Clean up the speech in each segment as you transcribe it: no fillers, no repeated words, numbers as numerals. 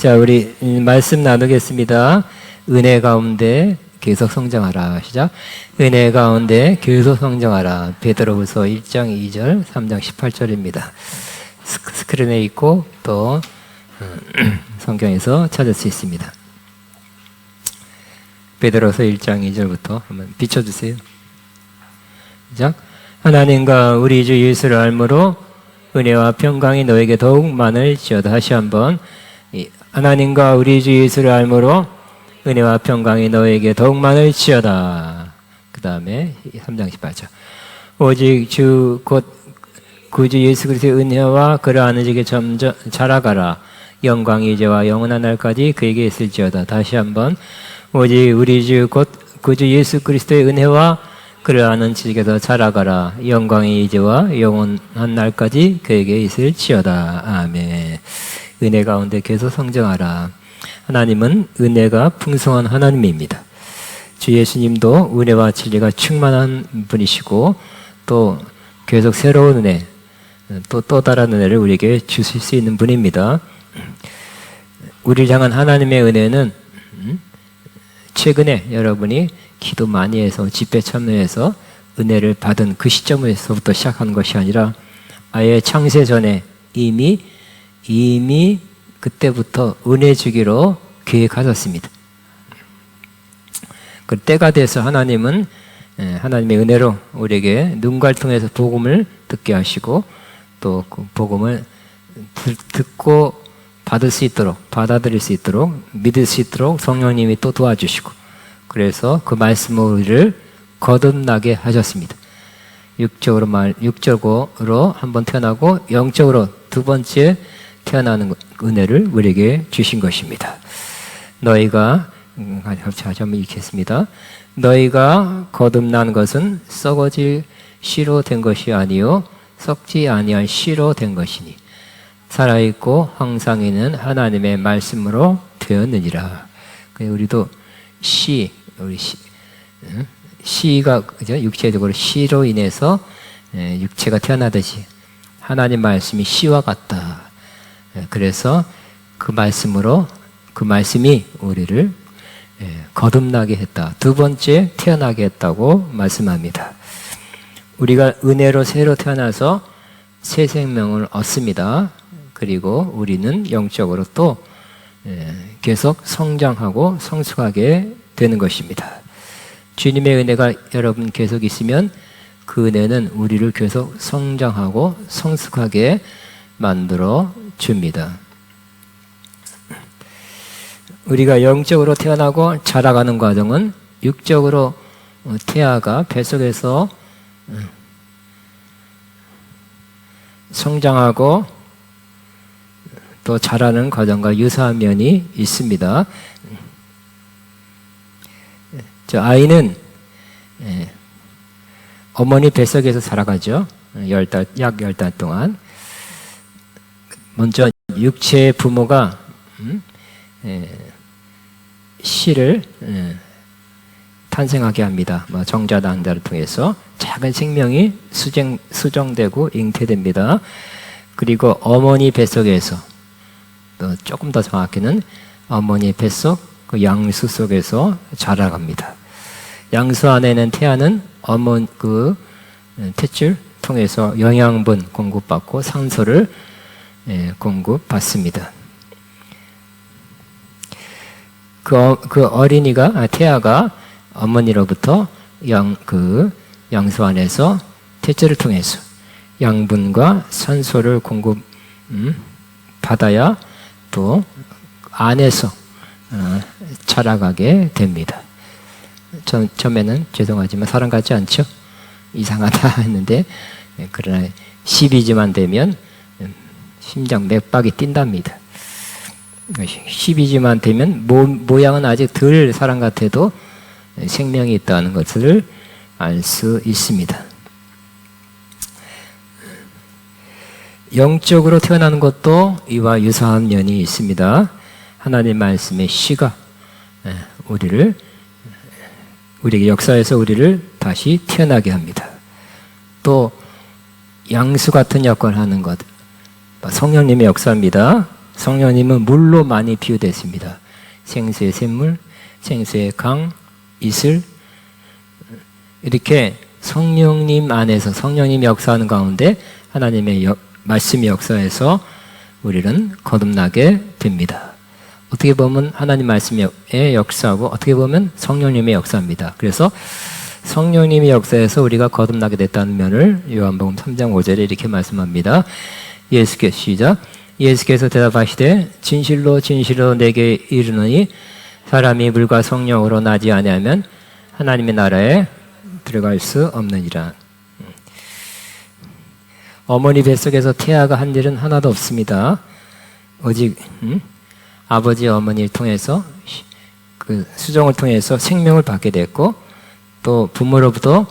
자, 우리 말씀 나누겠습니다. 은혜 가운데 계속 성장하라. 시작. 은혜 가운데 계속 성장하라. 베드로후서 1장 2절, 3장 18절입니다. 스크린에 있고 또 성경에서 찾을 수 있습니다. 베드로후서 1장 2절부터 한번 비춰주세요. 시작. 하나님과 우리 주 예수를 알므로 은혜와 평강이 너에게 더욱 많을지어다. 다시 한번. 하나님과 우리 주 예수를 알므로 은혜와 평강이 너에게 더욱 많을지어다. 그 다음에 3장 18절. 오직 주 곧 구주 예수 그리스도의 은혜와 그를 아는 지게 점점 자라가라. 영광이 이제와 영원한 날까지 그에게 있을지어다. 다시 한번. 오직 우리 주 곧 구주 예수 그리스도의 은혜와 그를 아는 지식에서 자라가라. 영광이 이제와 영원한 날까지 그에게 있을지어다. 아멘. 은혜 가운데 계속 성장하라. 하나님은 은혜가 풍성한 하나님입니다. 주 예수님도 은혜와 진리가 충만한 분이시고 또 계속 새로운 은혜, 또 다른 은혜를 우리에게 주실 수 있는 분입니다. 우리를 향한 하나님의 은혜는 최근에 여러분이 기도 많이 해서 집회 참여해서 은혜를 받은 그 시점에서부터 시작한 것이 아니라 아예 창세 전에 이미 그때부터 은혜 주기로 계획하셨습니다. 그 때가 돼서 하나님은 하나님의 은혜로 우리에게 눈갈 통해서 복음을 듣게 하시고 또 그 복음을 듣고 받을 수 있도록, 받아들일 수 있도록, 믿을 수 있도록 성령님이 또 도와주시고 그래서 그 말씀으로 우리를 거듭나게 하셨습니다. 육적으로 한번 태어나고 영적으로 두 번째 태어나는 은혜를 우리에게 주신 것입니다. 너희가 같이 한번 읽겠습니다. 너희가 거듭난 것은 썩어질 씨로 된 것이 아니요 썩지 아니할 씨로 된 것이니 살아있고 항상 있는 하나님의 말씀으로 되었느니라. 우리도 씨가 그죠? 육체적으로 씨로 인해서 육체가 태어나듯이 하나님 말씀이 씨와 같다. 그래서 그 말씀이 우리를 거듭나게 했다. 두 번째 태어나게 했다고 말씀합니다. 우리가 은혜로 새로 태어나서 새 생명을 얻습니다. 그리고 우리는 영적으로 또 계속 성장하고 성숙하게 되는 것입니다. 주님의 은혜가 여러분 계속 있으면 그 은혜는 우리를 계속 성장하고 성숙하게 만들어 줍니다. 우리가 영적으로 태어나고 자라가는 과정은 육적으로 태아가 뱃속에서 성장하고 또 자라는 과정과 유사한 면이 있습니다. 아이는 어머니 뱃속에서 자라가죠. 약 10달 동안. 먼저 육체의 부모가 씨를 탄생하게 합니다. 정자단자를 통해서 작은 생명이 수정되고 잉태됩니다. 그리고 어머니 뱃속에서 또 조금 더 정확히는 어머니 뱃속 그 양수 속에서 자라갑니다. 양수 안에는 태아는 그 탯줄 통해서 영양분 공급받고 산소를 공급받습니다. 그 어린이가 태아가 어머니로부터 양수 안에서 탯줄을 통해서 양분과 산소를 공급 받아야 또 안에서 자라가게 됩니다. 처음에는 죄송하지만 사람 같지 않죠? 이상하다 했는데 그러나 12주만 되면 심장 맥박이 뛴답니다. 12주만 되면 모양은 아직 덜 사람 같아도 생명이 있다는 것을 알 수 있습니다. 영적으로 태어나는 것도 이와 유사한 면이 있습니다. 하나님 말씀의 씨가 우리에게 역사에서 우리를 다시 태어나게 합니다. 또 양수 같은 역할을 하는 것, 성령님의 역사입니다. 성령님은 물로 많이 비유됐습니다. 생수의 샘물, 생수의 강, 이슬, 이렇게 성령님 안에서 성령님이 역사하는 가운데 하나님의 말씀이 역사해서 우리는 거듭나게 됩니다. 어떻게 보면 하나님 말씀의 역사하고 어떻게 보면 성령님의 역사입니다. 그래서 성령님이 역사해서 우리가 거듭나게 됐다는 면을 요한복음 3장 5절에 이렇게 말씀합니다. 예수께서 시작. 예수께서 대답하시되 진실로 진실로 내게 이르노니 사람이 물과 성령으로 나지 아니하면 하나님의 나라에 들어갈 수 없느니라. 어머니 뱃속에서 태아가 한 일은 하나도 없습니다. 오직 아버지 어머니를 통해서 그 수정을 통해서 생명을 받게 됐고 또 부모로부터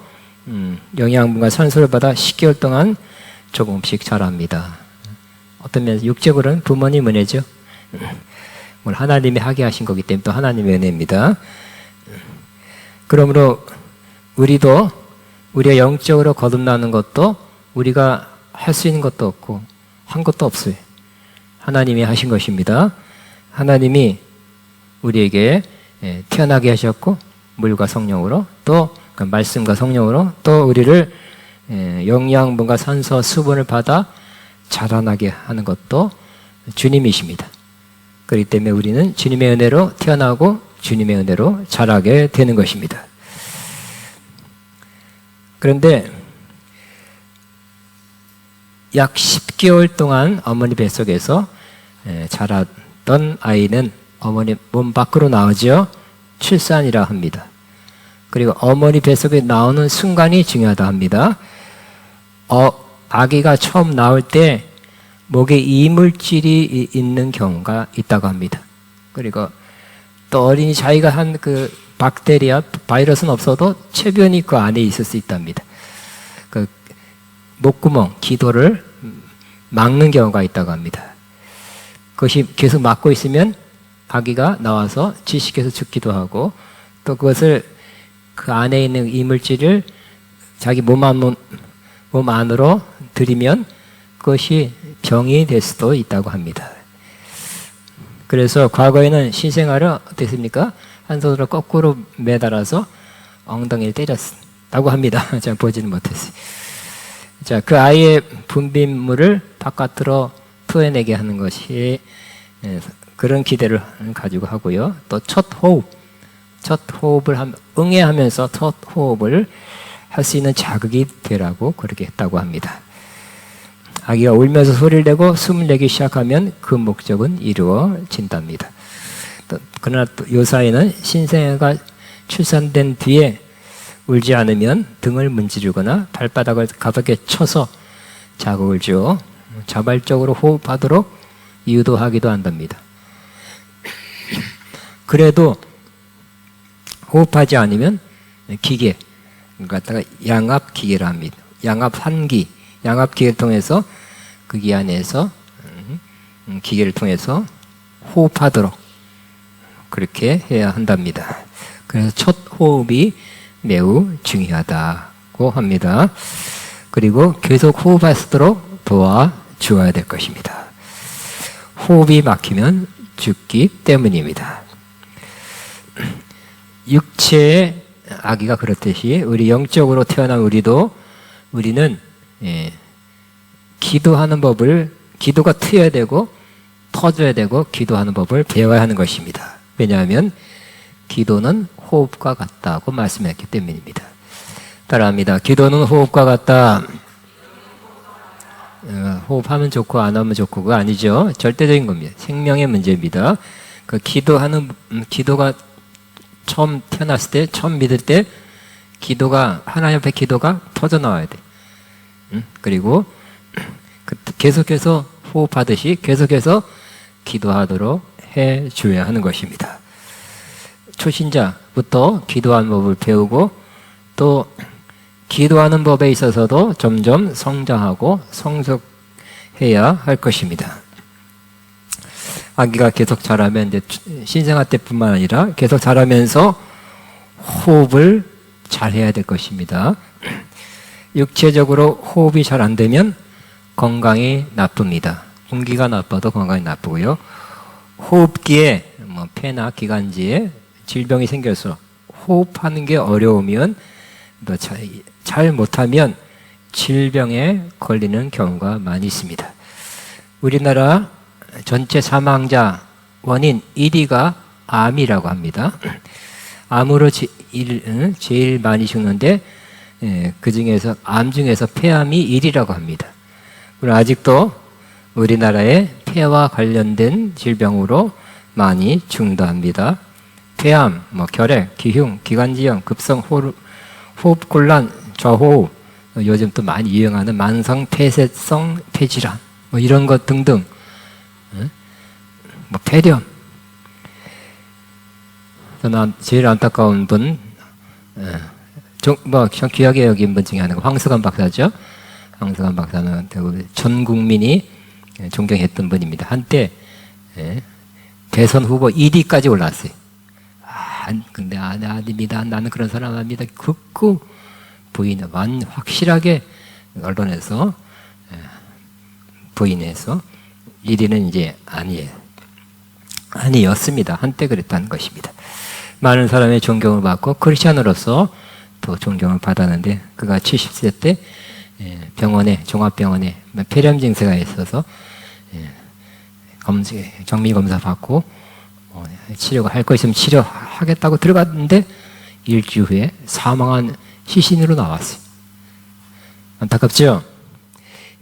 영양분과 산소를 받아 10개월 동안 조금씩 자랍니다. 어떤 면에서 육적으로는 부모님 은혜죠. 뭘 하나님이 하게 하신 거기 때문에 또 하나님의 은혜입니다. 그러므로 우리가 영적으로 거듭나는 것도 우리가 할 수 있는 것도 없고 한 것도 없어요. 하나님이 하신 것입니다. 하나님이 우리에게 태어나게 하셨고 물과 성령으로 또 그 말씀과 성령으로 또 우리를 영양분과 산소, 수분을 받아 자라나게 하는 것도 주님이십니다. 그렇기 때문에 우리는 주님의 은혜로 태어나고 주님의 은혜로 자라게 되는 것입니다. 그런데 약 10개월 동안 어머니 뱃속에서 자랐던 아이는 어머니 몸 밖으로 나오죠. 출산이라 합니다. 그리고 어머니 뱃속에 나오는 순간이 중요하다 합니다. 아기가 처음 나올 때 목에 이물질이 있는 경우가 있다고 합니다. 그리고 또 어린이 자기가 한 그 박테리아, 바이러스는 없어도 쾌변이 그 안에 있을 수 있답니다. 그 목구멍, 기도를 막는 경우가 있다고 합니다. 그것이 계속 막고 있으면 아기가 나와서 질식해서 죽기도 하고 또 그것을 그 안에 있는 이물질을 자기 몸 안으로 들이면 그것이 병이 될 수도 있다고 합니다. 그래서 과거에는 신생아를 어땠습니까? 한 손으로 거꾸로 매달아서 엉덩이를 때렸다고 합니다. 제가 보지는 못했어요. 자, 그 아이의 분비물을 바깥으로 토해내게 하는 것이 그런 기대를 가지고 하고요. 또 첫 호흡을 응애하면서 첫 호흡을 할 수 있는 자극이 되라고 그렇게 했다고 합니다. 아기가 울면서 소리를 내고 숨을 내기 시작하면 그 목적은 이루어진답니다. 그러나 또 요 사이는 신생아가 출산된 뒤에 울지 않으면 등을 문지르거나 발바닥을 가볍게 쳐서 자극을 주어 자발적으로 호흡하도록 유도하기도 한답니다. 그래도 호흡하지 않으면 기계, 갖다가 양압기계를 합니다. 양압기계를 통해서 그 기안에서 기계를 통해서 호흡하도록 그렇게 해야 한답니다. 그래서 첫 호흡이 매우 중요하다고 합니다. 그리고 계속 호흡할 수 있도록 도와주어야 될 것입니다. 호흡이 막히면 죽기 때문입니다. 육체의 아기가 그렇듯이 우리 영적으로 태어난 우리는 기도하는 법을 기도가 트여야 되고 터져야 되고 기도하는 법을 배워야 하는 것입니다. 왜냐하면 기도는 호흡과 같다고 말씀했기 때문입니다. 따라합니다. 기도는 호흡과 같다. 호흡하면 좋고 안 하면 좋고 그거 아니죠. 절대적인 겁니다. 생명의 문제입니다. 그 기도가 처음 태어났을 때, 처음 믿을 때 기도가 하나님 앞에 기도가 터져 나와야 돼. 그리고 계속해서 호흡하듯이 계속해서 기도하도록 해줘야 하는 것입니다. 초신자부터 기도하는 법을 배우고 또 기도하는 법에 있어서도 점점 성장하고 성숙해야 할 것입니다. 아기가 계속 자라면 이제 신생아 때뿐만 아니라 계속 자라면서 호흡을 잘 해야 될 것입니다. 육체적으로 호흡이 잘 안 되면 건강이 나쁩니다. 공기가 나빠도 건강이 나쁘고요. 호흡기에 뭐 폐나 기관지에 질병이 생겨서 호흡하는 게 어려우면 또 잘 못하면 질병에 걸리는 경우가 많이 있습니다. 우리나라 전체 사망자 원인 1위가 암이라고 합니다. 암으로 제일 많이 죽는데 그 중에서 암 중에서 폐암이 1위라고 합니다. 그리고 아직도 우리나라에 폐와 관련된 질병으로 많이 죽는다. 폐암, 결핵, 기흉, 기관지염, 급성 호흡곤란, 저호흡, 요즘 또 많이 유행하는 만성 폐쇄성 폐질환, 이런 것 등등, 폐렴. 저는 제일 안타까운 분, 귀하게 여긴 분 중에 하나가 황석환 박사죠. 황석환 박사는 전 국민이 존경했던 분입니다. 한때 대선 후보 1위까지 올랐어요. 근데 아닙니다. 나는 그런 사람 아닙니다. 극구 부인을 확실하게 언론에서 부인해서 1위는 이제 아니었습니다. 한때 그랬다는 것입니다. 많은 사람의 존경을 받고 크리스찬으로서 또 존경을 받았는데 그가 70세 때 종합병원에 폐렴 증세가 있어서 정밀검사 받고 치료가 할 거 있으면 치료하겠다고 들어갔는데 일주일 후에 사망한 시신으로 나왔어요. 안타깝죠?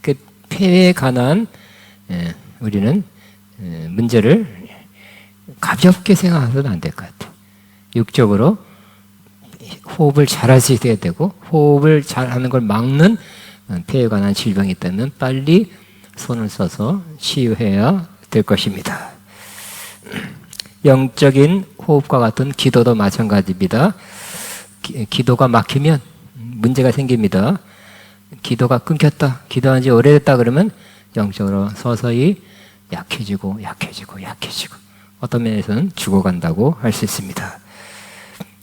그 폐에 관한 우리는 문제를 가볍게 생각해서는 안 될 것 같아요. 육적으로 호흡을 잘할 수 있어야 되고 호흡을 잘하는 걸 막는 폐에 관한 질병이 있다면 빨리 손을 써서 치유해야 될 것입니다. 영적인 호흡과 같은 기도도 마찬가지입니다. 기도가 막히면 문제가 생깁니다. 기도가 끊겼다, 기도한 지 오래됐다 그러면 영적으로 서서히 약해지고 어떤 면에서는 죽어간다고 할 수 있습니다.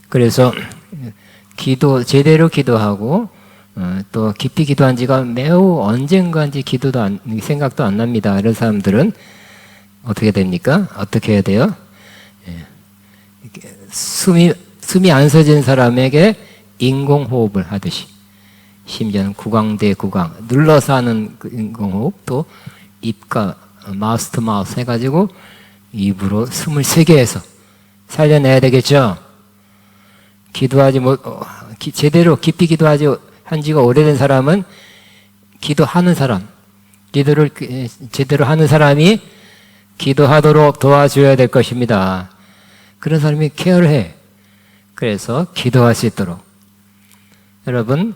그래서 제대로 기도하고 또 깊이 기도한 지가 매우 언젠가인지 생각도 안 납니다. 이런 사람들은 어떻게 됩니까? 어떻게 해야 돼요? 숨이 안 쉬어진 사람에게 인공호흡을 하듯이, 심지어는 구강대 구강 눌러서 하는 인공호흡, 또 입과 마우스 투 마우스 해가지고 입으로 숨을 세게 해서 살려내야 되겠죠. 제대로 깊이 기도하지 한 지가 오래된 사람은 기도를 제대로 하는 사람이 기도하도록 도와줘야 될 것입니다. 그런 사람이 케어를 해. 그래서 기도할 수 있도록. 여러분,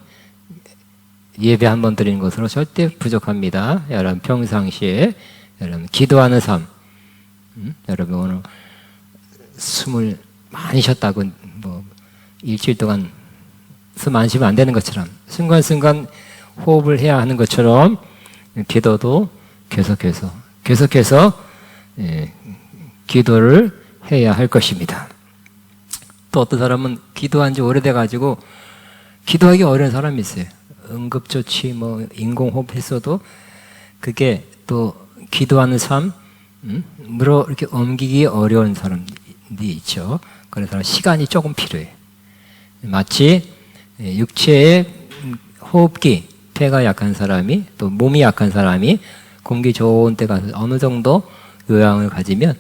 예배 한 번 드리는 것으로 절대 부족합니다. 여러분, 평상시에 여러분 기도하는 삶. 여러분, 오늘 숨을 많이 쉬었다고 일주일 동안 숨 안 쉬면 안 되는 것처럼 순간순간 호흡을 해야 하는 것처럼 기도도 계속해서 기도를 해야 할 것입니다. 또 어떤 사람은 기도한 지 오래돼가지고 기도하기 어려운 사람이 있어요. 응급조치 인공호흡 했어도 그게 또 기도하는 삶으로 이렇게 옮기기 어려운 사람이 있죠. 그래서 시간이 조금 필요해. 마치 육체의 호흡기, 폐가 약한 사람이 또 몸이 약한 사람이 공기 좋은 데 가서 어느 정도 요양을 가지면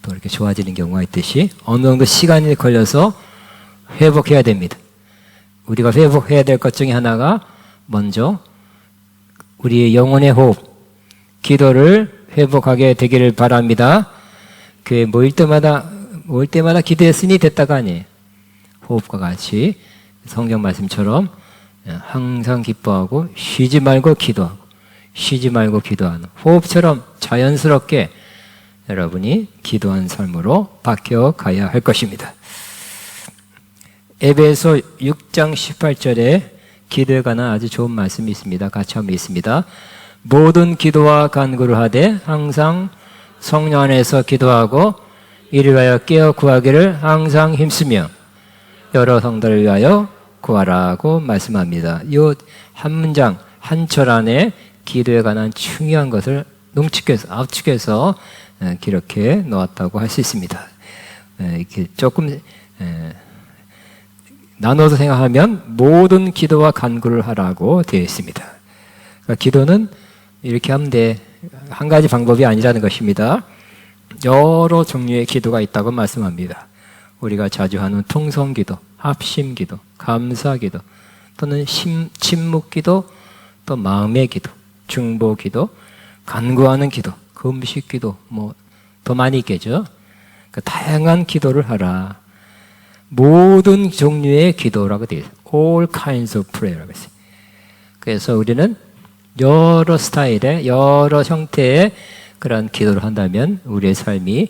또 이렇게 좋아지는 경우가 있듯이 어느 정도 시간이 걸려서 회복해야 됩니다. 우리가 회복해야 될 것 중에 하나가 먼저 우리의 영혼의 호흡, 기도를 회복하게 되기를 바랍니다. 교회 모일 때마다 기도했으니 됐다가 아니에요. 호흡과 같이 성경 말씀처럼 항상 기뻐하고 쉬지 말고 기도하는 호흡처럼 자연스럽게 여러분이 기도한 삶으로 바뀌어 가야 할 것입니다. 에베소 6장 18절에 기도에 관한 아주 좋은 말씀이 있습니다. 같이 한번 읽습니다. 모든 기도와 간구를 하되 항상 성령 안에서 기도하고 이를 위하여 깨어 구하기를 항상 힘쓰며 여러 성도를 위하여 구하라고 말씀합니다. 이 한 문장 한 철 안에 기도에 관한 중요한 것을 농축해서 압축해서 기록해 놓았다고 할 수 있습니다. 이렇게 조금 나눠서 생각하면 모든 기도와 간구를 하라고 되어 있습니다. 그러니까 기도는 이렇게 하면 돼. 한 가지 방법이 아니라는 것입니다. 여러 종류의 기도가 있다고 말씀합니다. 우리가 자주 하는 통성기도, 합심기도, 감사기도, 또는 침묵기도, 또 마음의 기도, 중보기도, 간구하는 기도, 금식기도, 뭐 더 많이 있겠죠. 그 다양한 기도를 하라. 모든 종류의 기도라고 되어 있어요. All kinds of prayer라고 했어요. 그래서 우리는 여러 스타일의, 여러 형태의 그런 기도를 한다면 우리의 삶이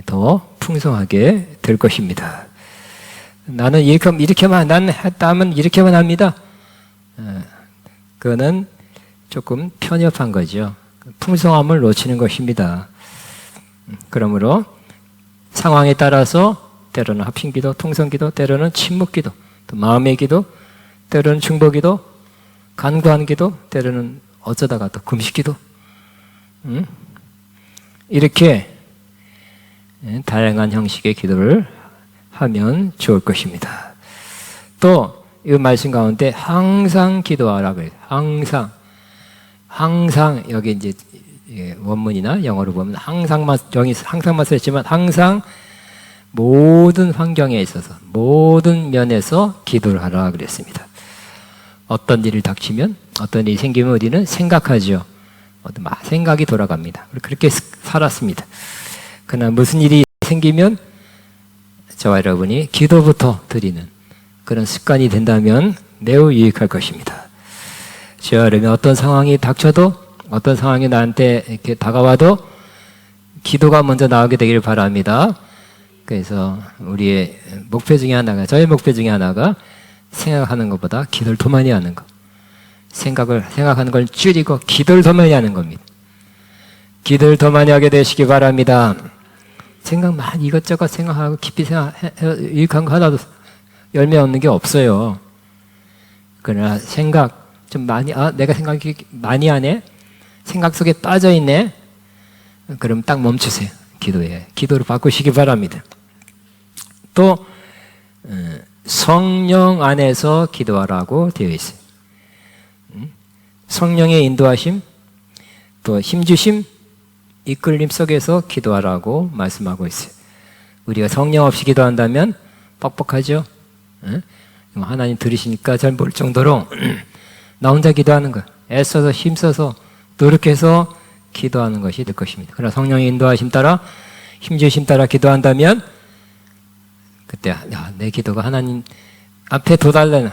더 풍성하게 될 것입니다. 나는 이렇게만, 난 했다면 이렇게만 합니다. 그거는 조금 편협한 거죠. 풍성함을 놓치는 것입니다. 그러므로 상황에 따라서 때로는 합심기도, 통성기도, 때로는 침묵기도, 또 마음의 기도, 때로는 중보기도, 간구하는 기도, 때로는 어쩌다가 또 금식기도, 이렇게 다양한 형식의 기도를 하면 좋을 것입니다. 또 이 말씀 가운데 항상 기도하라고 해요. 항상 여기 이제 원문이나 영어로 보면 항상만 쓰였지만 항상 모든 환경에 있어서 모든 면에서 기도를 하라 그랬습니다. 어떤 일이 닥치면 어떤 일이 생기면 우리는 생각하죠. 생각이 돌아갑니다. 그렇게 살았습니다. 그러나 무슨 일이 생기면 저와 여러분이 기도부터 드리는 그런 습관이 된다면 매우 유익할 것입니다. 저와 여러분이 어떤 상황이 닥쳐도 어떤 상황이 나한테 이렇게 다가와도 기도가 먼저 나오게 되기를 바랍니다. 그래서 우리의 목표 중에 하나가, 저의 목표 중에 하나가 생각하는 것보다 기도를 더 많이 하는 것. 생각하는 걸 줄이고 기도를 더 많이 하는 겁니다. 기도를 더 많이 하게 되시기 바랍니다. 이것저것 생각하고 깊이 유익한 거 하나도 열매 얻는 게 없어요. 그러나 생각 좀 많이, 내가 생각이 많이 하네? 생각 속에 빠져 있네? 그럼 딱 멈추세요. 기도로 바꾸시기 바랍니다. 또 성령 안에서 기도하라고 되어 있어요. 성령의 인도하심, 또 힘주심, 이끌림 속에서 기도하라고 말씀하고 있어요. 우리가 성령 없이 기도한다면 뻑뻑하죠? 하나님 들으시니까 잘 모를 정도로 나 혼자 기도하는 거예요. 애써서 힘써서 노력해서 기도하는 것이 될 것입니다. 그러나 성령의 인도하심 따라, 힘주심 따라 기도한다면 그때 내 기도가 하나님 앞에 도달하는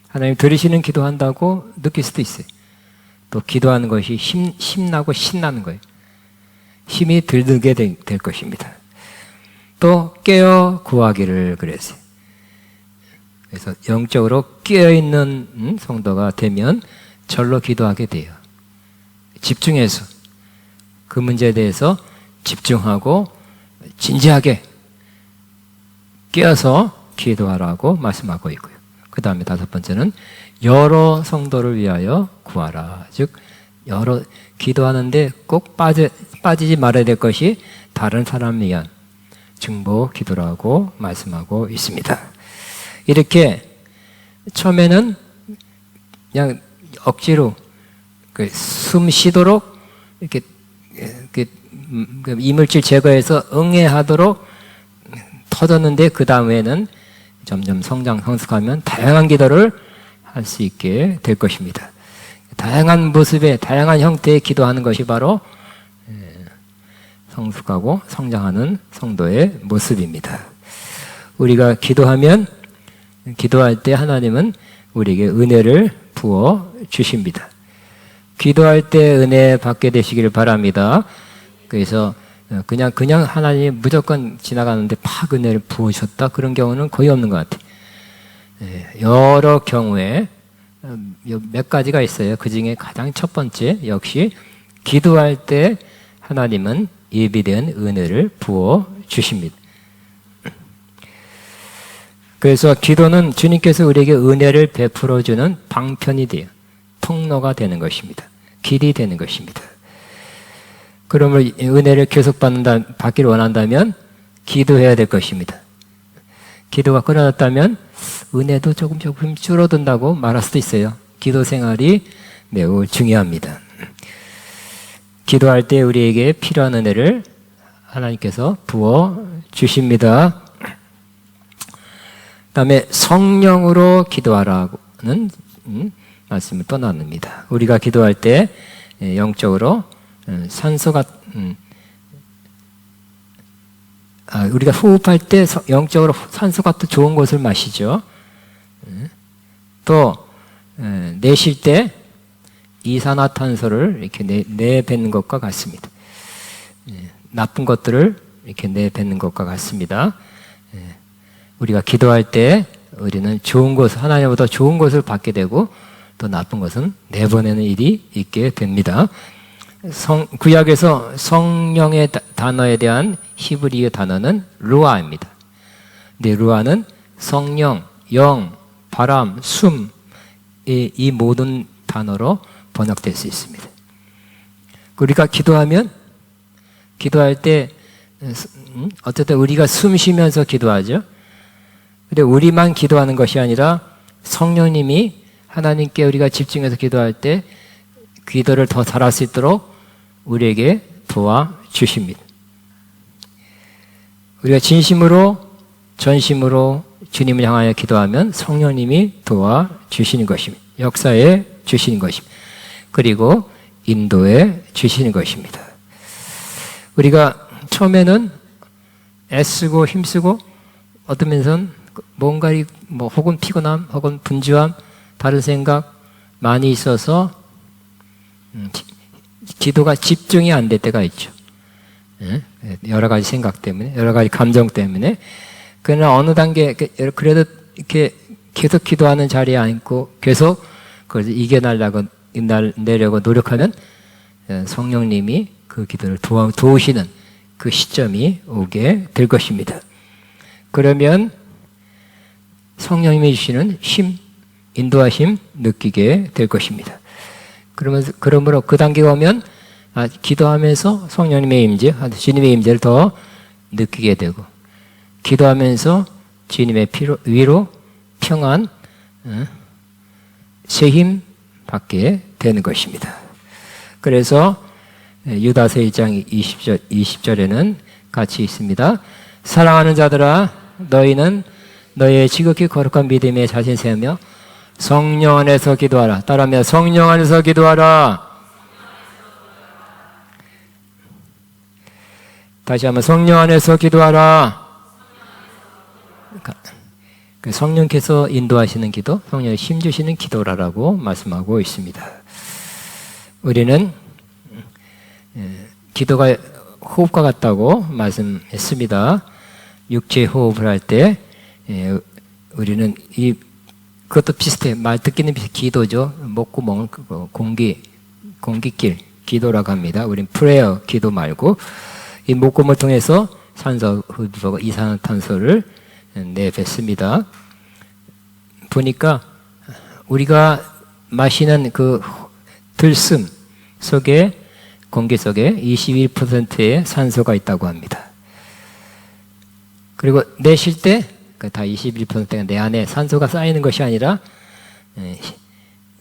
하나님 들으시는 기도한다고 느낄 수도 있어요. 또 기도하는 것이 힘나고 신나는 거예요. 힘이 들게 될 것입니다. 또 깨어 구하기를 그랬어요. 그래서 영적으로 깨어있는 성도가 되면 절로 기도하게 돼요. 집중해서 그 문제에 대해서 집중하고 진지하게 깨어서 기도하라고 말씀하고 있고요. 그 다음에 다섯 번째는 여러 성도를 위하여 구하라. 즉 여러 기도하는데 꼭 빠지지 말아야 될 것이 다른 사람을 위한 중보 기도라고 말씀하고 있습니다. 이렇게 처음에는 그냥 억지로 숨 쉬도록 이렇게 이물질 제거해서 응애하도록 터졌는데 그 다음에는 점점 성숙하면 다양한 기도를 할 수 있게 될 것입니다. 다양한 모습의 다양한 형태의 기도하는 것이 바로 성숙하고 성장하는 성도의 모습입니다. 우리가 기도할 때 하나님은 우리에게 은혜를 부어 주십니다. 기도할 때 은혜 받게 되시기를 바랍니다. 그래서 그냥 하나님이 무조건 지나가는데 팍 은혜를 부으셨다 그런 경우는 거의 없는 것 같아요. 여러 경우에 몇 가지가 있어요. 그 중에 가장 첫 번째 역시 기도할 때 하나님은 예비된 은혜를 부어 주십니다. 그래서 기도는 주님께서 우리에게 은혜를 베풀어 주는 방편이 돼요. 통로가 되는 것입니다. 길이 되는 것입니다. 그러면 은혜를 계속 받기를 원한다면 기도해야 될 것입니다. 기도가 끊어졌다면 은혜도 조금 줄어든다고 말할 수도 있어요. 기도 생활이 매우 중요합니다. 기도할 때 우리에게 필요한 은혜를 하나님께서 부어 주십니다. 그다음에 성령으로 기도하라는 말씀을 또 나눕니다. 우리가 기도할 때 영적으로 산소가 우리가 호흡할 때 영적으로 산소가 또 좋은 것을 마시죠. 또 내쉴 때 이산화탄소를 이렇게 내뱉는 것과 같습니다. 나쁜 것들을 이렇게 내뱉는 것과 같습니다. 우리가 기도할 때 우리는 좋은 것, 하나님보다 좋은 것을 받게 되고 또 나쁜 것은 내보내는 일이 있게 됩니다. 구약에서 성령의 단어에 대한 히브리어 단어는 루아입니다. 근데 루아는 성령, 영, 바람, 숨, 이 모든 단어로 번역될 수 있습니다. 우리가 기도할 때 어쨌든 우리가 숨 쉬면서 기도하죠. 근데 우리만 기도하는 것이 아니라 성령님이 하나님께 우리가 집중해서 기도할 때 기도를 더 잘할 수 있도록 우리에게 도와주십니다. 우리가 진심으로 전심으로 주님을 향하여 기도하면 성령님이 도와주시는 것입니다. 역사해 주시는 것입니다. 그리고 인도해 주시는 것입니다. 우리가 처음에는 애쓰고 힘쓰고 어떤 면에서는 뭔가 혹은 피곤함 혹은 분주함 다른 생각 많이 있어서 기도가 집중이 안 될 때가 있죠. 여러 가지 생각 때문에 여러 가지 감정 때문에 그러나 어느 단계 그래도 이렇게 계속 기도하는 자리에 앉고 계속 그걸 이겨내려고 노력하면 성령님이 그 기도를 도우시는 그 시점이 오게 될 것입니다. 그러면 성령님이 주시는 힘, 인도하심 느끼게 될 것입니다. 그러므로 그 단계가 오면 기도하면서 성령님의 임재, 주님의 임재를 더 느끼게 되고 기도하면서 주님의 위로, 평안, 새 힘 받게 되는 것입니다. 그래서 유다서 1장 20절에는 같이 있습니다. 사랑하는 자들아 너희는 너희의 지극히 거룩한 믿음에 자신 세우며 성령 안에서 기도하라. 따라하며 성령 안에서 기도하라. 다시 한번 성령 안에서 기도하라. 성령께서 인도하시는 기도, 성령의 힘 주시는 기도라고 말씀하고 있습니다. 우리는 기도가 호흡과 같다고 말씀했습니다. 육체 호흡을 할 때 우리는 그것도 비슷해. 말 듣기는 비슷해. 기도죠. 목구멍 공기길 기도라고 합니다. 우린 프레어 기도 말고 이 목구멍을 통해서 산소 흡입하고 이산화탄소를 내뱉습니다. 보니까 우리가 마시는 그 들숨 속에 공기 속에 21%의 산소가 있다고 합니다. 그리고 내쉴 때 다 21%가 내 안에 산소가 쌓이는 것이 아니라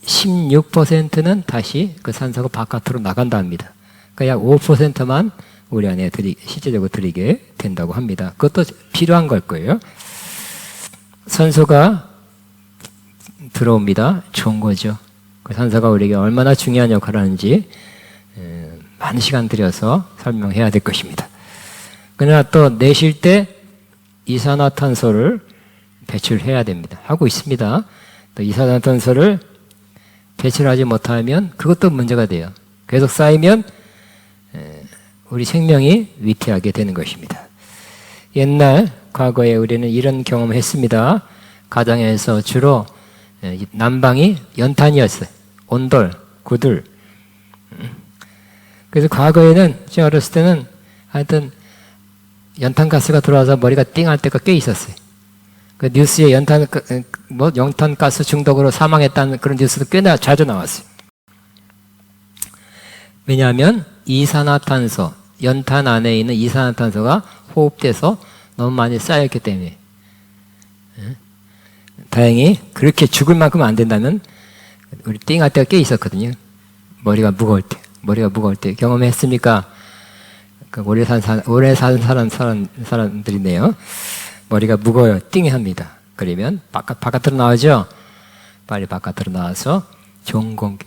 16%는 다시 그 산소가 바깥으로 나간다 합니다. 그러니까 약 5%만 우리 안에 실제적으로 들이게 된다고 합니다. 그것도 필요한 걸 거예요. 산소가 들어옵니다. 좋은 거죠. 그 산소가 우리에게 얼마나 중요한 역할을 하는지 많은 시간 들여서 설명해야 될 것입니다. 그러나 또 내쉴 때 이산화탄소를 배출해야 됩니다. 하고 있습니다. 또 이산화탄소를 배출하지 못하면 그것도 문제가 돼요. 계속 쌓이면 우리 생명이 위태하게 되는 것입니다. 옛날 과거에 우리는 이런 경험을 했습니다. 가정에서 주로 난방이 연탄이었어요. 온돌, 구들. 그래서 과거에는 제가 어렸을 때는 하여튼 연탄가스가 들어와서 머리가 띵할 때가 꽤 있었어요. 그 뉴스에 연탄가스 중독으로 사망했다는 그런 뉴스도 꽤 자주 나왔어요. 왜냐하면 이산화탄소, 연탄 안에 있는 이산화탄소가 호흡돼서 너무 많이 쌓였기 때문에. 다행히 그렇게 죽을 만큼 안 된다면 우리 띵할 때가 꽤 있었거든요. 머리가 무거울 때 경험했습니까? 오래 산 사람들이네요. 머리가 무거워요. 띵합니다. 그러면 바깥으로 나오죠. 빨리 바깥으로 나와서 좋은 공기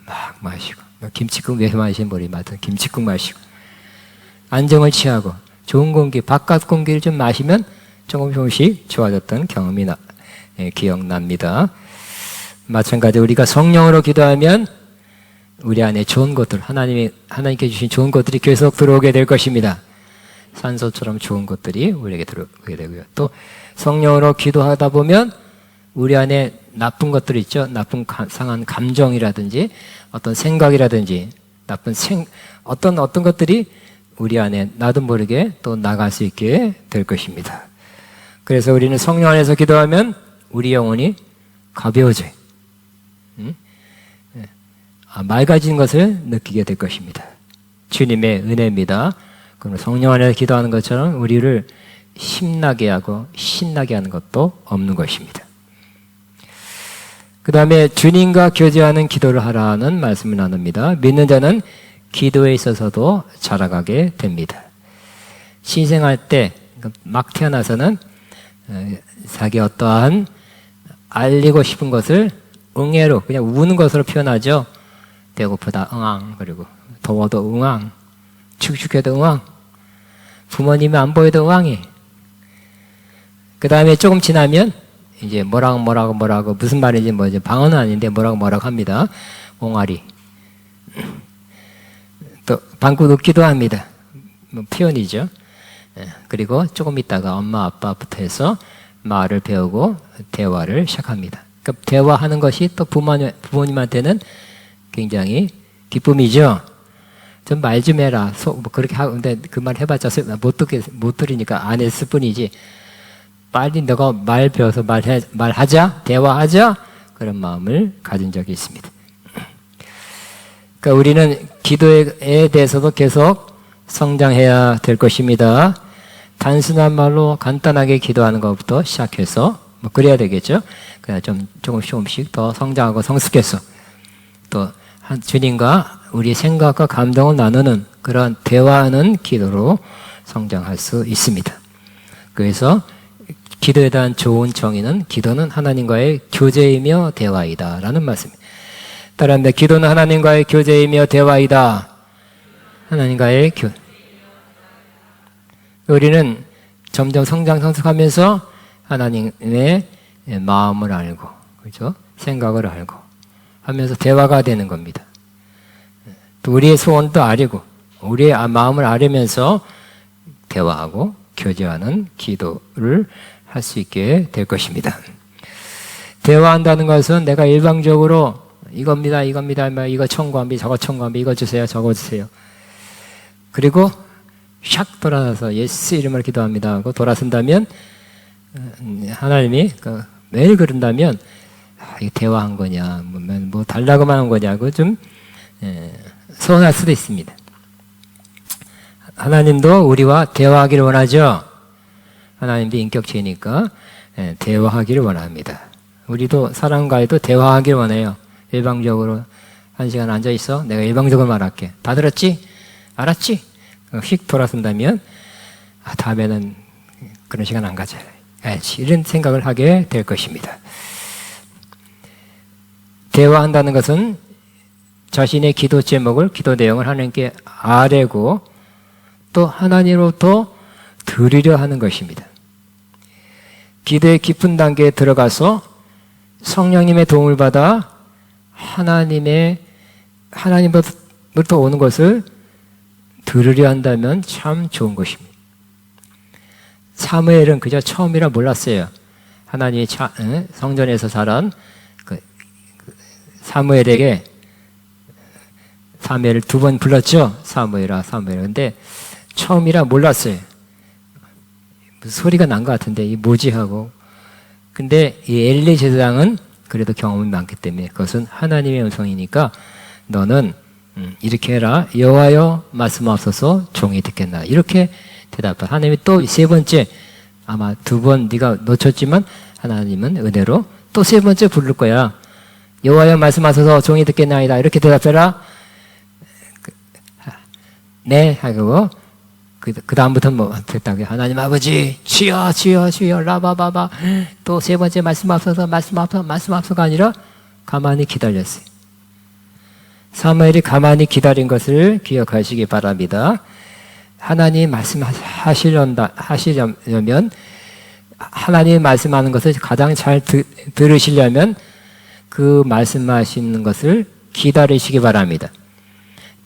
막 마시고, 김치국 왜 마시는 머리 맡은 김치국 마시고, 안정을 취하고 좋은 공기, 바깥 공기를 좀 마시면 조금씩 좋아졌던 경험이 기억납니다. 마찬가지로 우리가 성령으로 기도하면 우리 안에 좋은 것들, 하나님께 주신 좋은 것들이 계속 들어오게 될 것입니다. 산소처럼 좋은 것들이 우리에게 들어오게 되고요. 또 성령으로 기도하다 보면 우리 안에 나쁜 것들 있죠. 나쁜 상한 감정이라든지 어떤 생각이라든지 어떤 것들이 우리 안에 나도 모르게 또 나갈 수 있게 될 것입니다. 그래서 우리는 성령 안에서 기도하면 우리 영혼이 가벼워져요. 맑아진 것을 느끼게 될 것입니다. 주님의 은혜입니다. 그럼 성령 안에서 기도하는 것처럼 우리를 힘나게 하고 신나게 하는 것도 없는 것입니다. 그 다음에 주님과 교제하는 기도를 하라는 말씀을 나눕니다. 믿는 자는 기도에 있어서도 자라가게 됩니다. 신생할 때 막 태어나서는 자기 어떠한 알리고 싶은 것을 응애로 그냥 우는 것으로 표현하죠. 배고프다 응앙, 그리고 더워도 응앙, 축축해도 응앙, 부모님이 안 보여도 응앙이. 그 다음에 조금 지나면 이제 뭐라고 무슨 말인지 뭐지, 방언은 아닌데 뭐라고 합니다. 옹알이. 또 방구 눕기도 합니다. 뭐 표현이죠. 그리고 조금 있다가 엄마 아빠부터 해서 말을 배우고 대화를 시작합니다. 그러니까 대화하는 것이 또 부모님한테는 굉장히 기쁨이죠. 좀 말 좀 해라. 뭐 그렇게 하고, 근데 그 말 해봤자 못 들으니까 안 했을 뿐이지. 빨리 너가 말 배워서 말하자, 대화하자. 그런 마음을 가진 적이 있습니다. 그러니까 우리는 기도에 대해서도 계속 성장해야 될 것입니다. 단순한 말로 간단하게 기도하는 것부터 시작해서 뭐 그래야 되겠죠. 그냥 좀 조금씩 더 성장하고 성숙해서 또 주님과 우리 생각과 감동을 나누는 그런 대화하는 기도로 성장할 수 있습니다. 그래서 기도에 대한 좋은 정의는 기도는 하나님과의 교제이며 대화이다 라는 말씀입니다. 따라합니다. 기도는 하나님과의 교제이며 대화이다. 하나님과의 우리는 점점 성숙하면서 하나님의 마음을 알고, 그렇죠? 생각을 알고 하면서 대화가 되는 겁니다. 또 우리의 소원도 아리고 우리의 마음을 아려면서 대화하고 교제하는 기도를 할 수 있게 될 것입니다. 대화한다는 것은 내가 일방적으로 이겁니다, 이거 청구합니다, 저거 청구합니다, 이거 주세요, 저거 주세요. 그리고 샥 돌아서 예수 이름으로 기도합니다 하고 돌아선다면 하나님이 매일 그런다면 이게 대화한 거냐, 뭐 달라고만 한 거냐고 좀 서운할 수도 있습니다. 하나님도 우리와 대화하기를 원하죠. 하나님도 인격체이니까 대화하기를 원합니다. 우리도 사람과도 대화하기를 원해요. 일방적으로 1시간 앉아있어. 내가 일방적으로 말할게. 다 들었지? 알았지? 휙 돌아선다면 다음에는 그런 시간 안 가져야지. 이런 생각을 하게 될 것입니다. 대화한다는 것은 자신의 기도 제목을, 기도 내용을 하나님께 아뢰고 또 하나님으로부터 들으려 하는 것입니다. 기도의 깊은 단계에 들어가서 성령님의 도움을 받아 하나님으로부터 오는 것을 들으려 한다면 참 좋은 것입니다. 사무엘은 그저 처음이라 몰랐어요. 하나님이 성전에서 자란 사무엘에게 사무엘을 2번 불렀죠. 사무엘아. 근데 처음이라 몰랐어요. 무슨 소리가 난 것 같은데 이 뭐지 하고. 근데 이 엘리 제사장은 그래도 경험이 많기 때문에 그것은 하나님의 음성이니까 너는 이렇게 해라. 여호와여 말씀하소서 종이 듣겠나. 이렇게 대답해. 하나님이 또 세 번째, 아마 두 번 네가 놓쳤지만 하나님은 은혜로 또 세 번째 부를 거야. 여호와여 말씀하소서 종이 듣겠나이다. 이렇게 대답해라. 네 하고 그 다음부터는 뭐 됐다고요. 하나님 아버지 주여 주여 주여 라바바바. 또 세 번째 말씀하소서 말씀하소서가 아니라 가만히 기다렸어요. 사무엘이 가만히 기다린 것을 기억하시기 바랍니다. 하나님 말씀하시려면 하나님 말씀하는 것을 가장 잘 들으시려면 그 말씀하시는 것을 기다리시기 바랍니다.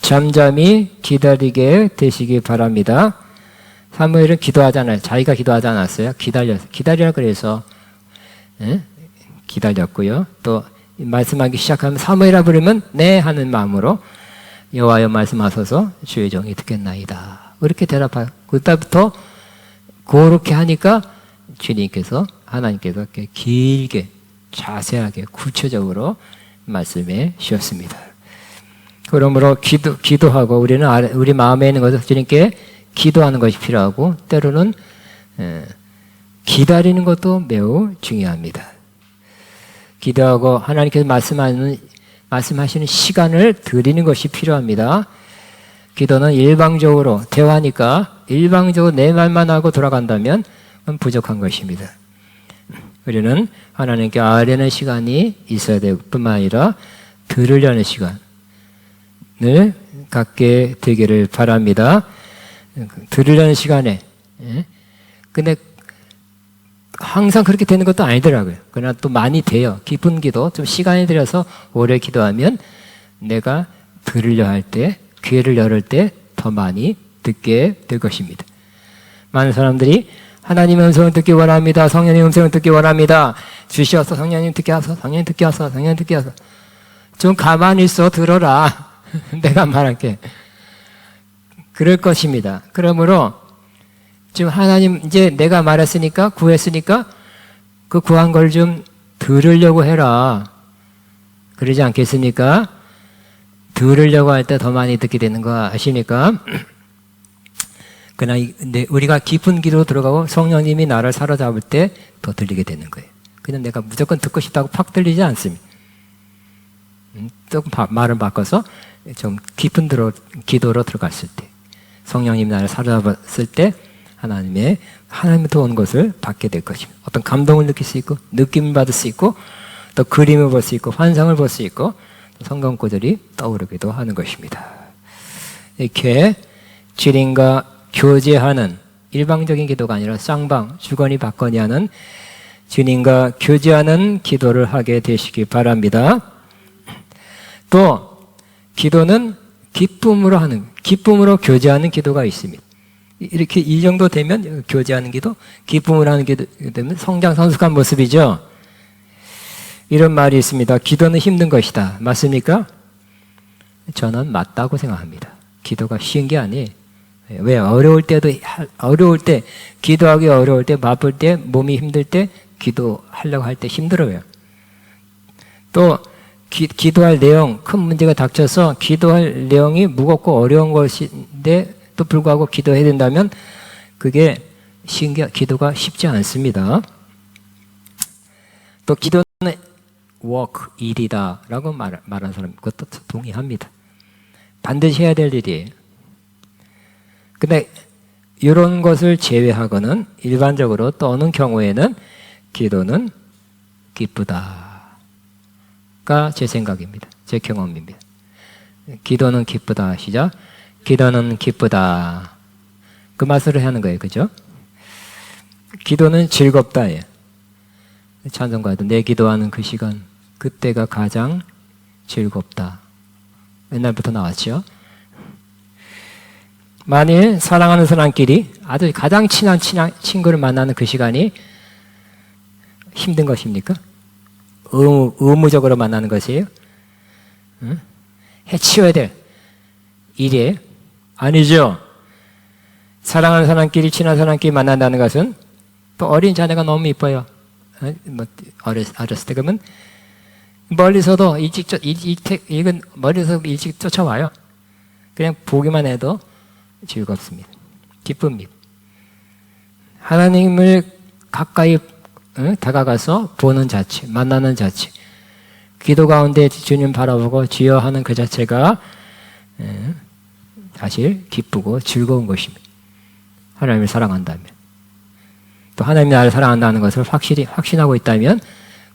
잠잠히 기다리게 되시기 바랍니다. 사무엘은 기도하잖아요. 자기가 기도하지 않았어요. 기다리라 그래서 기다렸고요. 또 말씀하기 시작하면 사무엘아 부르면 네 하는 마음으로 여호와여 말씀하소서 주의 종이 듣겠나이다. 그렇게 대답하고 그때부터 그렇게 하니까 주님께서 하나님께서 이렇게 길게 자세하게 구체적으로 말씀해 주셨습니다. 그러므로 기도하고 우리는 우리 마음에 있는 것을 주님께 기도하는 것이 필요하고 때로는 기다리는 것도 매우 중요합니다. 기도하고 하나님께서 말씀하시는 시간을 드리는 것이 필요합니다. 기도는 일방적으로 대화니까 일방적으로 내 말만 하고 돌아간다면 부족한 것입니다. 우리는 하나님께 아뢰는 시간이 있어야 될 뿐만 아니라 들으려는 시간을 갖게 되기를 바랍니다. 들으려는 시간에 근데 항상 그렇게 되는 것도 아니더라고요. 그러나 또 많이 돼요. 깊은 기도, 좀 시간이 들여서 오래 기도하면 내가 들으려 할 때, 귀를 열을 때 더 많이 듣게 될 것입니다. 많은 사람들이 하나님의 음성을 듣기 원합니다. 성령의 음성을 듣기 원합니다. 주시어서 성령님 듣게 하소서, 성령님 듣게 하소서, 성령님 듣게 하소서. 좀 가만히 있어 들어라. 내가 말할게. 그럴 것입니다. 그러므로 지금 하나님 이제 내가 말했으니까 구했으니까 그 구한 걸 좀 들으려고 해라. 그러지 않겠습니까? 들으려고 할 때 더 많이 듣게 되는 거 아십니까? 그러나 우리가 깊은 기도로 들어가고 성령님이 나를 사로잡을 때 더 들리게 되는 거예요. 그냥 내가 무조건 듣고 싶다고 팍 들리지 않습니다. 조금 말을 바꿔서 좀 깊은 기도로 들어갔을 때 성령님이 나를 사로잡았을 때 하나님부터 온 것을 받게 될 것입니다. 어떤 감동을 느낄 수 있고 느낌을 받을 수 있고 또 그림을 볼 수 있고 환상을 볼 수 있고 성경 구절이 떠오르기도 하는 것입니다. 이렇게 주님과 교제하는 일방적인 기도가 아니라 쌍방 주거니 받거니 하는 주님과 교제하는 기도를 하게 되시기 바랍니다. 또 기도는 기쁨으로 교제하는 기도가 있습니다. 이렇게 이 정도 되면 교제하는 기도, 기쁨을 하는 기도 되면 성장 성숙한 모습이죠. 이런 말이 있습니다. 기도는 힘든 것이다. 맞습니까? 저는 맞다고 생각합니다. 기도가 쉬운 게 아니에요. 왜? 어려울 때, 기도하기 어려울 때, 바쁠 때, 몸이 힘들 때, 기도하려고 할 때 힘들어요. 또 기도할 내용, 큰 문제가 닥쳐서 기도할 내용이 무겁고 어려운 것인데 또 불구하고 기도해야 된다면 그게 기도가 쉽지 않습니다. 또 기도는 work, 일이다 라고 말하는 사람 그것도 동의합니다. 반드시 해야 될 일이에요. 근데 이런 것을 제외하고는 일반적으로 또 어느 경우에는 기도는 기쁘다가 제 생각입니다. 제 경험입니다. 기도는 기쁘다. 시작. 기도는 기쁘다. 그 맛으로 하는 거예요. 그죠? 기도는 즐겁다. 예. 찬송가에도 내 기도하는 그 시간, 그때가 가장 즐겁다. 옛날부터 나왔죠. 만일 사랑하는 사람끼리 아주 가장 친한 친구를 만나는 그 시간이 힘든 것입니까? 의무적으로 만나는 것이에요? 응? 해치워야 될 일이에요? 아니죠. 사랑하는 사람끼리 친한 사람끼리 만난다는 것은 또 어린 자녀가 너무 이뻐요. 어렸을 때 그러면 멀리서도 이건 멀리서 일찍 쫓아와요. 그냥 보기만 해도 즐겁습니다. 기쁩니다. 하나님을 가까이 다가가서 보는 자체, 만나는 자체, 기도 가운데 주님 바라보고 주여 하는 그 자체가 사실 기쁘고 즐거운 것입니다. 하나님을 사랑한다면, 또 하나님이 나를 사랑한다는 것을 확실히 확신하고 있다면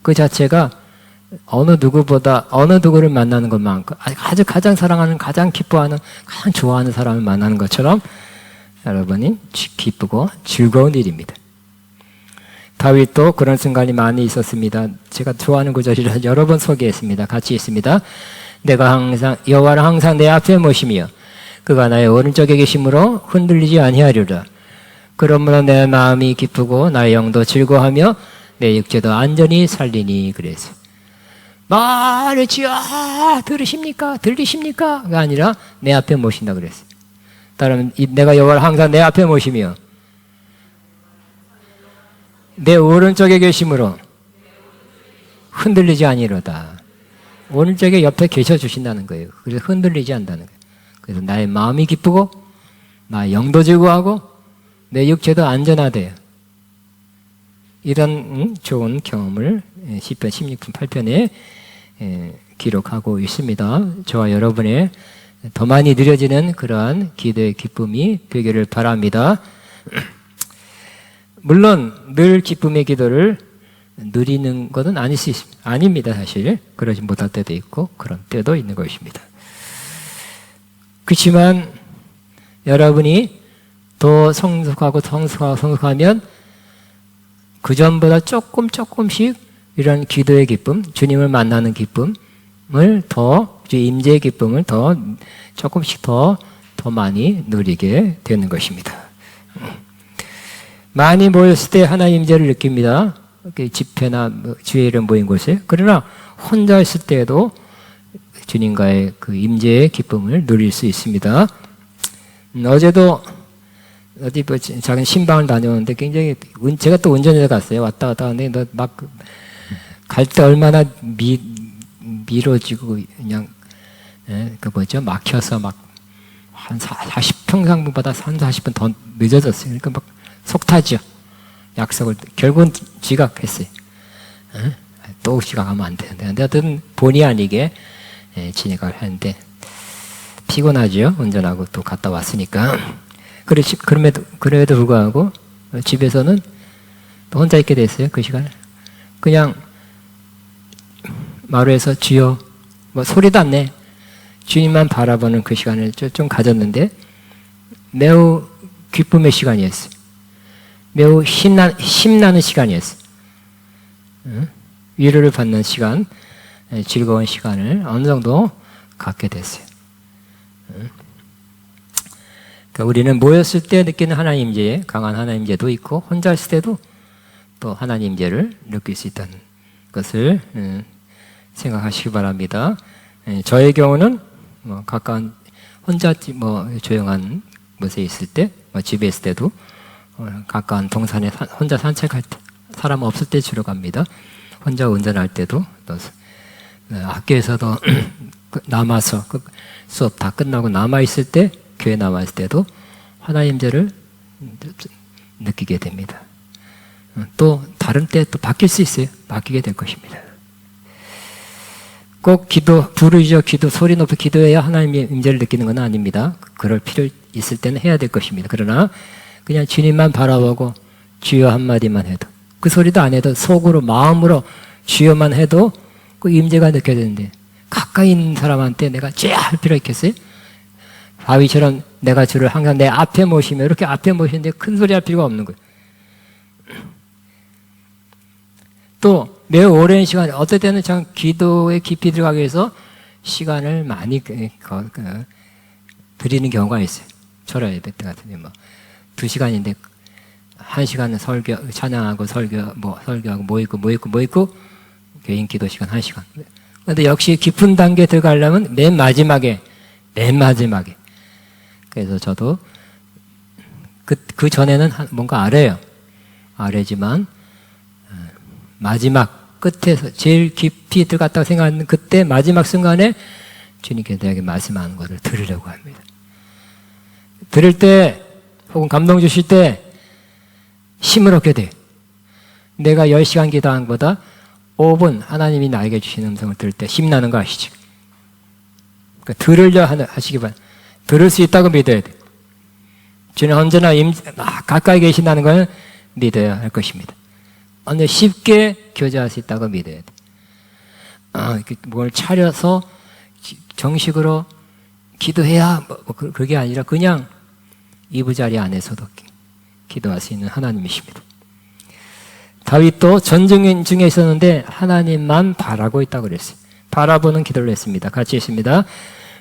그 자체가 어느 누구를 만나는 것만큼 아주 가장 사랑하는, 가장 기뻐하는, 가장 좋아하는 사람을 만나는 것처럼 여러분이 기쁘고 즐거운 일입니다. 다윗도 그런 순간이 많이 있었습니다. 제가 좋아하는 구절이라 여러 번 소개했습니다. 같이 있습니다. 내가 항상 여호와를 항상 내 앞에 모시며 그가 나의 오른쪽에 계심으로 흔들리지 아니하리라. 그러므로 내 마음이 기쁘고 나의 영도 즐거워하며 내 육체도 안전히 살리니. 그랬어요. 말을 지어 들으십니까? 들리십니까?가 아니라 내 앞에 모신다 그랬어요. 따르면 내가 여호와를 항상 내 앞에 모시며 내 오른쪽에 계심으로 흔들리지 아니로다. 오른쪽에 옆에 계셔 주신다는 거예요. 그래서 흔들리지 않는다는 거예요. 그래서 나의 마음이 기쁘고 나의 영도 즐거워하고 내 육체도 안전하대요. 이런 좋은 경험을 시편 16편 8편에 기록하고 있습니다. 저와 여러분의 더 많이 느려지는 그러한 기도의 기쁨이 되기를 바랍니다. 물론 늘 기쁨의 기도를 누리는 것은 아닐 수 있습니다. 아닙니다. 사실 그러지 못할 때도 있고 그런 때도 있는 것입니다. 그렇지만 여러분이 더 성숙하면 그 전보다 조금씩 이런 기도의 기쁨, 주님을 만나는 기쁨을 더, 임재의 기쁨을 더 조금씩 더 많이 누리게 되는 것입니다. 많이 모였을 때 하나님 임재를 느낍니다. 집회나 주일에 모인 곳에. 그러나 혼자 있을 때에도 주님과의 그 임재의 기쁨을 누릴 수 있습니다. 어제도 어디 작은 신방을 다녀오는데 굉장히 제가 또 운전해서 갔어요. 왔다 갔다 하는데 막 갈 때 얼마나 미뤄지고 그냥 막혀서 막 한 40평상보다 한 40분 더 늦어졌어요. 그러니까 막 속타죠. 약속을 결국은 지각했어요. 또 지각하면 안 되는데 하여튼 본의 아니게 진행을 하는데 피곤하죠. 운전하고 또 갔다 왔으니까. 그럼에도 불구하고 집에서는 또 혼자 있게 됐어요. 그 시간에 그냥 마루에서 주여 소리도 안 내. 주님만 바라보는 그 시간을 좀 가졌는데 매우 기쁨의 시간이었어요. 매우 힘나는 시간이었어요. 위로를 받는 시간, 즐거운 시간을 어느 정도 갖게 됐어요. 그러니까 우리는 모였을 때 느끼는 하나님 임재, 강한 하나님 임재도 있고 혼자 있을 때도 또 하나님 임재를 느낄 수 있다는 것을 생각하시기 바랍니다. 저의 경우는 가까운 혼자 조용한 곳에 있을 때, 집에 있을 때도 가까운 동산에 혼자 산책할 때, 사람 없을 때 주로 갑니다. 혼자 운전할 때도 또 학교에서도 남아서 수업 다 끝나고 남아 있을 때, 교회 남아 있을 때도 하나님 임재를 느끼게 됩니다. 또 다른 때 또 바뀔 수 있어요. 바뀌게 될 것입니다. 꼭 부르짖어 소리 높이 기도해야 하나님의 임재를 느끼는 건 아닙니다. 그럴 필요 있을 때는 해야 될 것입니다. 그러나 그냥 주님만 바라보고 주여 한마디만 해도, 그 소리도 안 해도 속으로 마음으로 주여만 해도 그 임재가 느껴지는데 가까이 있는 사람한테 내가 쟤 할 필요 있겠어요? 다윗처럼 내가 주를 항상 내 앞에 모시며 이렇게 앞에 모시는데 큰 소리 할 필요가 없는 거예요. 또 매우 오랜 시간, 어떨 때는 참 기도에 깊이 들어가기 위해서 시간을 많이 드리는 경우가 있어요. 철야 예배 때 같은데 2시간인데 1시간은 찬양하고 설교하고 뭐 있고 개인 기도 시간 1시간. 그런데 역시 깊은 단계에 들어가려면 맨 마지막에. 그래서 저도 그 전에는 뭔가 알지만 마지막 끝에서 제일 깊이 들어갔다고 생각하는 그때 마지막 순간에 주님께서 내게 말씀하는 것을 들으려고 합니다. 들을 때 혹은 감동 주실 때 힘을 얻게 돼. 내가 10시간 기도한 것보다 5분 하나님이 나에게 주시는 음성을 들을 때 힘나는 거 아시죠? 그러니까 들으려 하시기 바랍니다. 들을 수 있다고 믿어야 돼. 주는 언제나 가까이 계신다는 걸 믿어야 할 것입니다. 언제 쉽게 교제할 수 있다고 믿어야 돼. 뭘 차려서 정식으로 기도해야 그게 아니라 그냥 이부자리 안에서도 기도할 수 있는 하나님이십니다. 다윗도 전쟁 중에 있었는데 하나님만 바라고 있다고 그랬어요. 바라보는 기도를 했습니다. 같이 했습니다.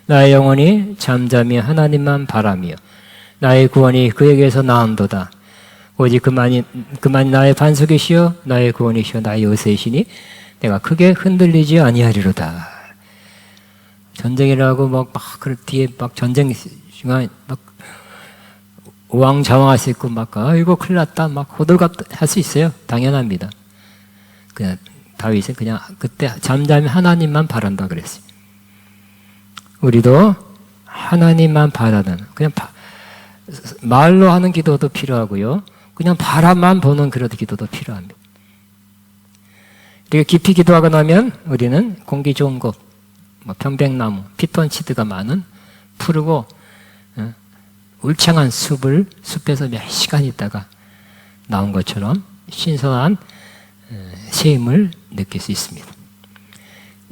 나의 영혼이 잠잠히 하나님만 바라며 나의 구원이 그에게서 나온도다. 오직 그만이 나의 반석이시여 나의 구원이시여 나의 요새이시니 내가 크게 흔들리지 아니하리로다. 전쟁이라고 막 뒤에 막 전쟁 중간 막 우왕좌왕할 수 있고 막 이거 큰일 났다 막 호들갑 할 수 있어요. 당연합니다. 그냥 다윗은 그냥 그때 잠잠히 하나님만 바란다 그랬어요. 우리도 하나님만 바라는 그냥 말로 하는 기도도 필요하고요. 그냥 바라만 보는 그런 기도도 필요합니다. 이렇게 깊이 기도하고 나면 우리는 공기 좋은 곳, 편백나무, 피톤치드가 많은 푸르고 울창한 숲에서 몇 시간 있다가 나온 것처럼 신선한 새 힘을 느낄 수 있습니다.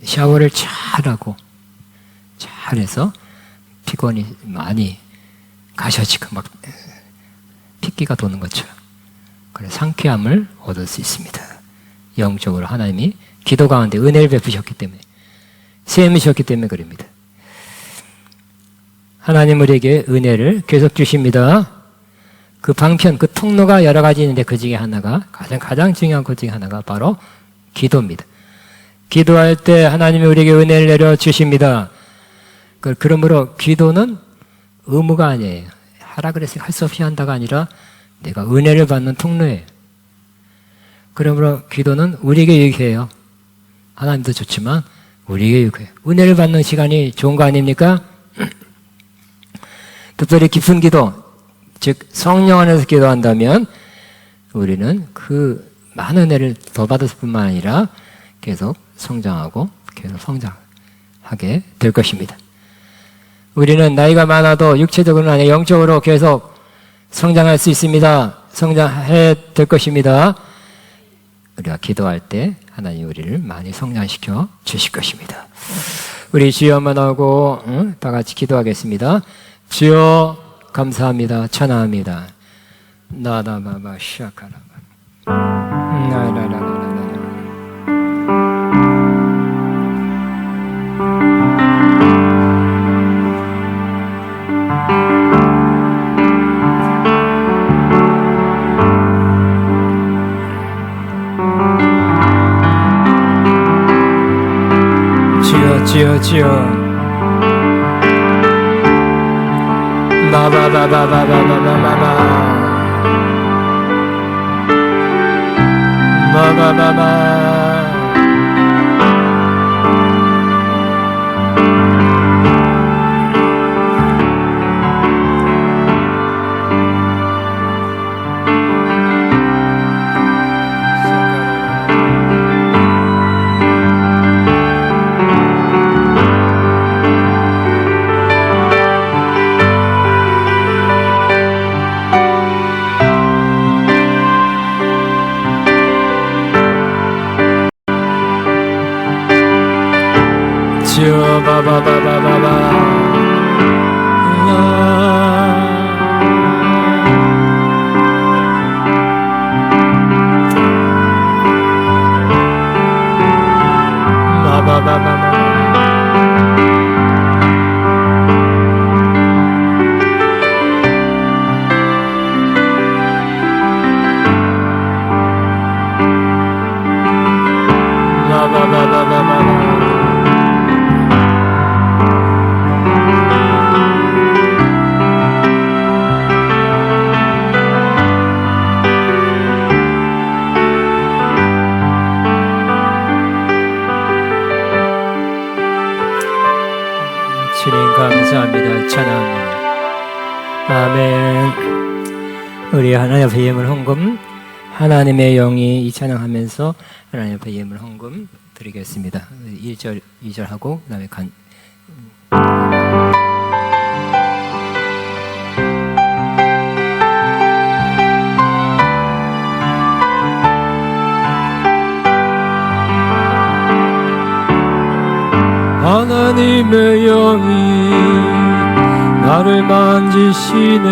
샤워를 잘하고 잘해서 피곤이 많이 가셔지고 막 핏기가 도는 것처럼 그래 상쾌함을 얻을 수 있습니다. 영적으로 하나님이 기도 가운데 은혜를 베푸셨기 때문에 새 힘을 주셨기 때문에 그럽니다. 하나님 우리에게 은혜를 계속 주십니다. 그 방편, 그 통로가 여러 가지 있는데 그 중에 하나가 가장 중요한 것 중에 하나가 바로 기도입니다. 기도할 때 하나님이 우리에게 은혜를 내려 주십니다. 그러므로 기도는 의무가 아니에요. 하라 그래서 할 수 없이 한다가 아니라 내가 은혜를 받는 통로예요. 그러므로 기도는 우리에게 유익해요. 하나님도 좋지만 우리에게 유익해요. 은혜를 받는 시간이 좋은 거 아닙니까? 특별히 깊은 기도, 즉 성령 안에서 기도한다면 우리는 그 많은 은혜를 더 받을 뿐만 아니라 계속 성장하고 계속 성장하게 될 것입니다. 우리는 나이가 많아도 육체적으로는 아니라 영적으로 계속 성장할 수 있습니다. 성장해야 될 것입니다. 우리가 기도할 때 하나님 우리를 많이 성장시켜 주실 것입니다. 우리 주여만 하고 다 같이 기도하겠습니다. 주여 감사합니다. 찬양합니다. 나다바바 시아카라바 나라라라라라 주여 감사합니다. 찬양합니다. 아멘. 우리 하나님 앞에 예물 헌금, 하나님의 영이 이 찬양하면서 하나님 앞에 예물 헌금 드리겠습니다. 1절, 2절 하고 그 다음에 하나님의 영이 나를 만지시네.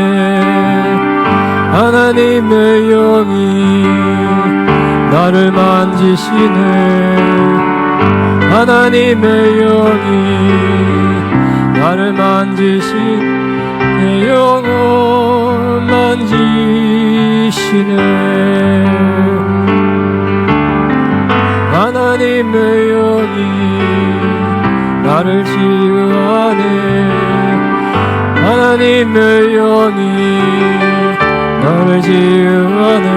하나님의 영이 나를 만지시네. 하나님의 영이 나를 만지시네. 영혼 만지시네. 하나님의 영이 나를 치유하네. 하나님의 영이 나를 치유하네.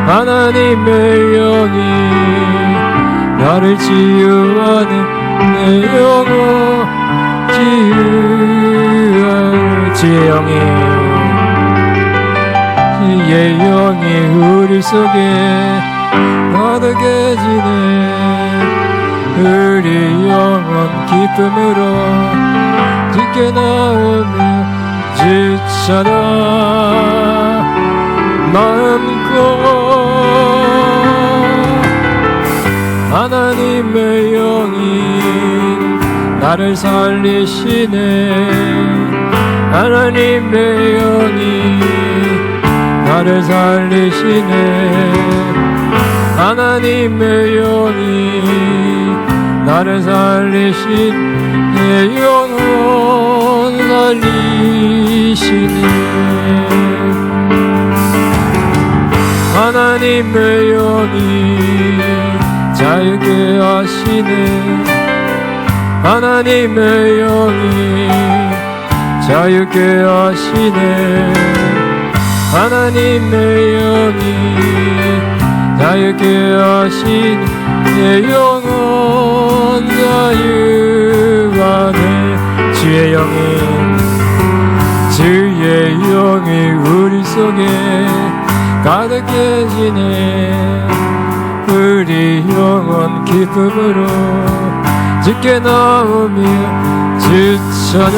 하나님의 영이 나를 치유하네. 내 영혼 치유하네. 지혜의 영이 우리 속에 가득해지네. 우리 영혼 기쁨으로 짙게 나오며 지쳐라 마음껏 하나님의 영이 나를 살리시네. 하나님의 영이 나를 살리시네. 하나님의 영이 나를 살리신 내 영혼 살리시네. 하나님의 영이 자유케 하시네. 하나님의 영이 자유케 하시네. 하나님의 영이 자유케 하시네. 내 영혼 자유하네. 주의 영이 우리 속에 가득해지네. 우리 영혼 기쁨으로 짙게 나오며 지쳐라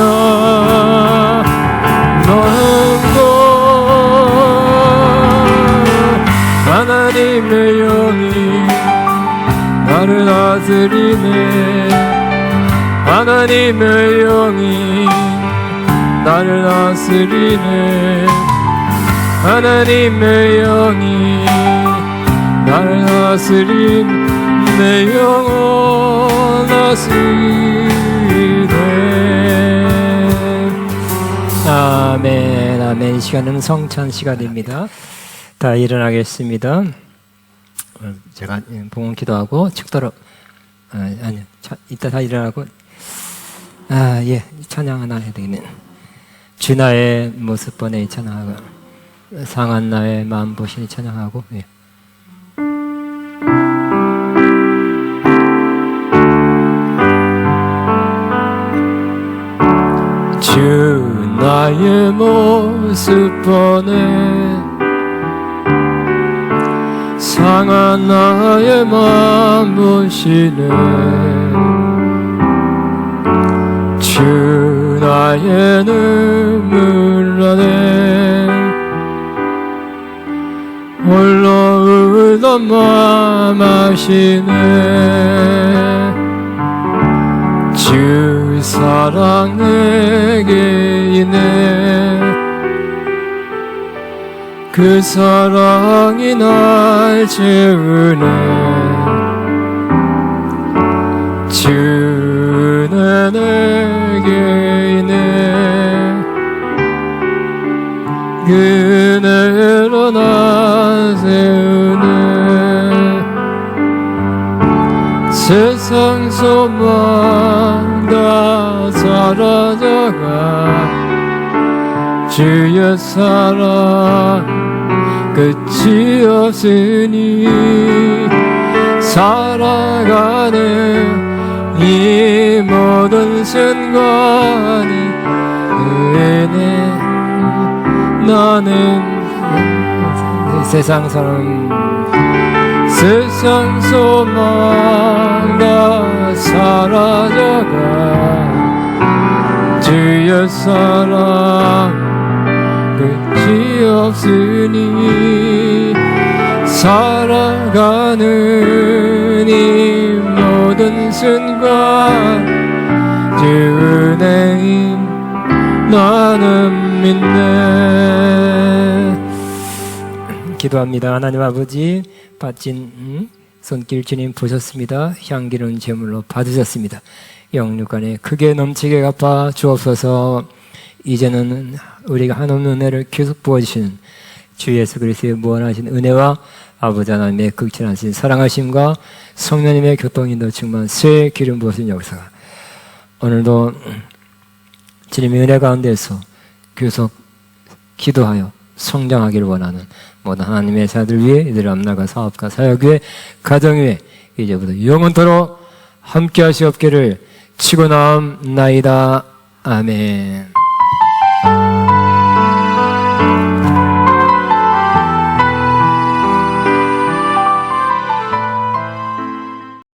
마음껏 하나님의 영이 나를 다스리네. 하나님의 영이 나를 다스리네. 하나님의 영이 나를 다스리네. 내 영혼 다스리네. 아멘. 아멘. 이 시간은 성찬 시간입니다. 다 일어나겠습니다. 제가 봉헌 기도하고 축도로 이따 다 일어나고 찬양 하나 해야 되겠네. 주 나의 모습 보내 찬양하고 상한 나의 마음 보시니 찬양하고 주 나의 모습 보내 상한 나의 맘 보시네. 주 나의 눈물 안에 홀로 울던 맘 아시네. 주 사랑 내게 있네. 그 사랑이 날 채우네. 주는 내게 있네. 그네로 나 세우네. 세상 소망 다 사라져가 주의 사랑 끝이 없으니 살아가는 이 모든 순간이 은혜. 나는 세상 사람 세상 소망 다 사라져가 주의 사랑 끝이 없으니 살아가는 이 모든 순간 주 은혜임 나는 믿네. 기도합니다. 하나님 아버지, 바친 손길 주님 보셨습니다. 향기로운 제물로 받으셨습니다. 영육 안에 크게 넘치게 갚아 주옵소서. 이제는 우리가 한없는 은혜를 계속 부어주시는 주 예수 그리스도의 무한하신 은혜와 아버지 하나님의 극진하신 사랑하심과 성령님의 교통인도 충만 새 기름 부으신 역사가 오늘도 주님의 은혜 가운데서 계속 기도하여 성장하기를 원하는 모든 하나님의 자들 위해 이들의 앞나가 사업과 사역 위에 가정 위에 이제부터 영원토록 함께 하시옵기를 치고 나옵나이다. 아멘.